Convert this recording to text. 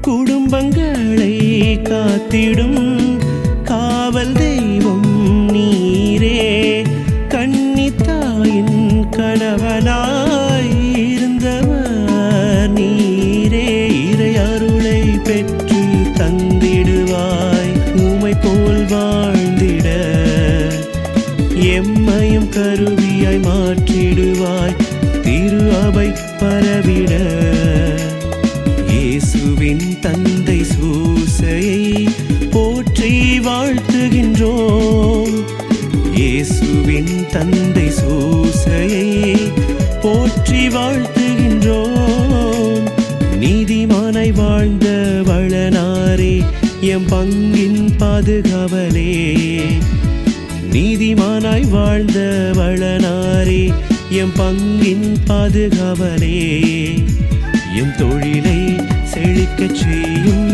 குடும்பங்களை காத்திடும் காவல் தெய்வம் நீரே. கன்னித்தாயின் கணவனாய் இருந்தவர் நீரே. இறை அருளை பெற்று தந்திடுவாய் உமை போல் வாழ்ந்திட. எம்மையும் கருவியாய் மாற்றிடுவாய் திரு அவை பரவிட. இயேசுவின் தந்தை சூசையை போற்றி வாழ்த்துகின்றோம். இயேசுவின் தந்தை சூசையை போற்றி வாழ்த்துகின்றோம். நீதிமானாய் வாழ்ந்த வளனாரே எம் பங்கின் பாதுகாவலே. நீதிமானாய் வாழ்ந்த வளனாரே எம் பங்கின் பாதுகாவலே. எம் தொழிலை செழிக்கச் செய்யும்